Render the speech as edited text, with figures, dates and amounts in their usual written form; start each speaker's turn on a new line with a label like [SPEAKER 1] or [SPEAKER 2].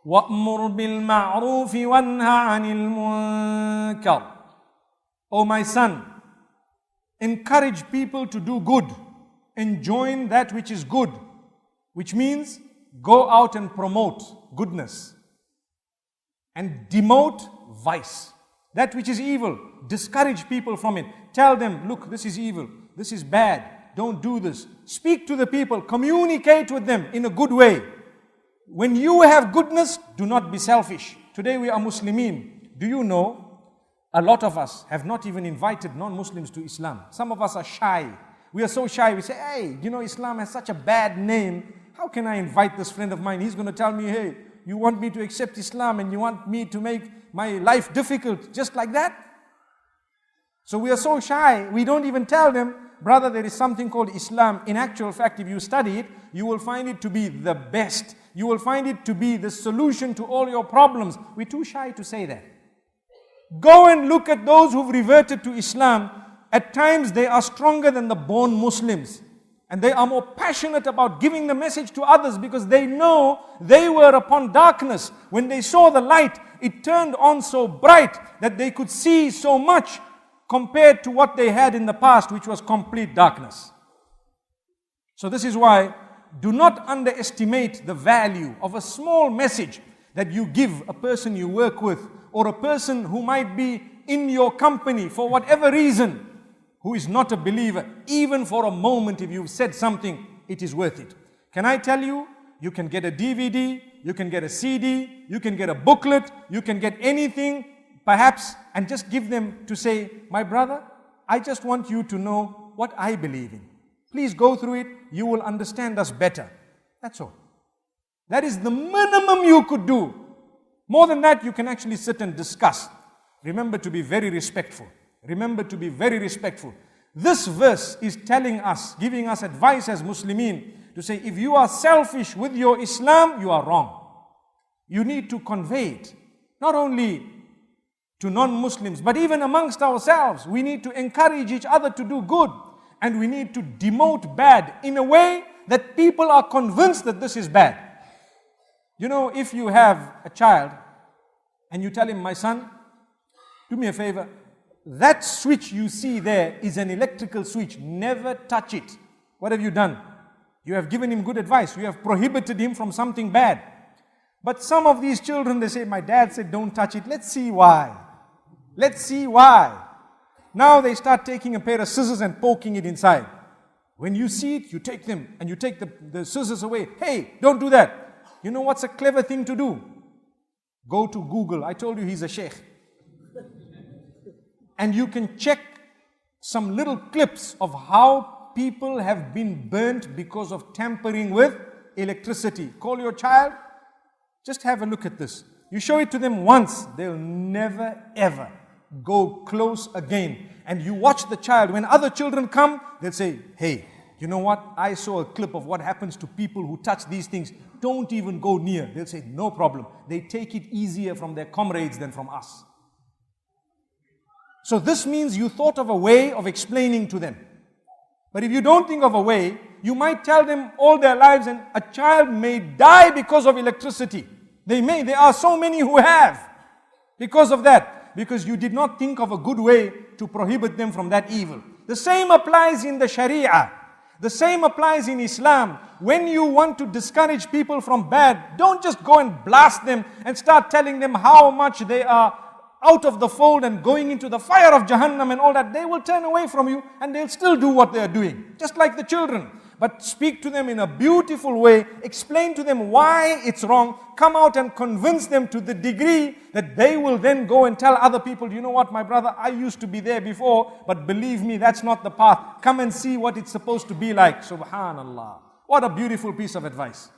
[SPEAKER 1] وَأْمُرْ بِالْمَعْرُوفِ وَانْهَ عَنِ الْمُنْكَرِ. O my son, encourage people to do good, enjoin that which is good, which means go out and promote goodness and demote vice. That which is evil, discourage people from it. Tell them, look, this is evil, this is bad, don't do this. Speak to the people, communicate with them in a good way. When you have goodness, do not be selfish. Today we are Muslimin. Do you know, a lot of us have not even invited non-Muslims to Islam. Some of us are shy. We are so shy, we say, hey, you know, Islam has such a bad name. How can I invite this friend of mine? He's going to tell me, hey, you want me to accept Islam and you want me to make my life difficult just like that? So we are so shy, we don't even tell them, brother, there is something called Islam. In actual fact, if you study it, you will find it to be the best. You will find it to be the solution to all your problems. We're too shy to say that. Go and look at those who've reverted to Islam. At times they are stronger than the born Muslims. And they are more passionate about giving the message to others because they know they were upon darkness. When they saw the light, it turned on so bright that they could see so much compared to what they had in the past, which was complete darkness. So this is why, do not underestimate the value of a small message that you give a person you work with, or a person who might be in your company for whatever reason, who is not a believer. Even for a moment, if you've said something, it is worth it. Can I tell you, you can get a DVD, you can get a CD, you can get a booklet, you can get anything, perhaps, and just give them to say, my brother, I just want you to know what I believe in. Please go through it, you will understand us better. That's all. That is the minimum you could do. More than that, you can actually sit and discuss. Remember to be very respectful. Remember to be very respectful. This verse is telling us, giving us advice as Muslimin, to say, if you are selfish with your Islam, you are wrong. You need to convey it. Not only to non-Muslims, but even amongst ourselves. We need to encourage each other to do good. And we need to demote bad in a way that people are convinced that this is bad. You know, if you have a child and you tell him, my son, do me a favor, that switch you see there is an electrical switch. Never touch it. What have you done? You have given him good advice. You have prohibited him from something bad. But some of these children, they say, my dad said don't touch it. Let's see why. Let's see why. Now they start taking a pair of scissors and poking it inside. When you see it, you take them and you take the scissors away. Hey, don't do that. You know what's a clever thing to do? Go to Google. I told you he's a sheikh. And you can check some little clips of how people have been burnt because of tampering with electricity. Call your child, just have a look at this. You show it to them once, they'll never ever go close again. And you watch the child, when other children come, they'll say, hey, you know what? I saw a clip of what happens to people who touch these things. Don't even go near. They'll say, no problem. They take it easier from their comrades than from us. So this means you thought of a way of explaining to them. But if you don't think of a way, you might tell them all their lives, and a child may die because of electricity. There are so many who have because of that. Because you did not think of a good way to prohibit them from that evil. The same applies in the Sharia. The same applies in Islam. When you want to discourage people from bad, don't just go and blast them and start telling them how much they are out of the fold and going into the fire of Jahannam and all that. They will turn away from you and they'll still do what they are doing. Just like the children. But speak to them in a beautiful way. Explain to them why it's wrong. Come out and convince them to the degree that they will then go and tell other people, you know what, my brother, I used to be there before, but believe me, that's not the path. Come and see what it's supposed to be like. Subhanallah. What a beautiful piece of advice.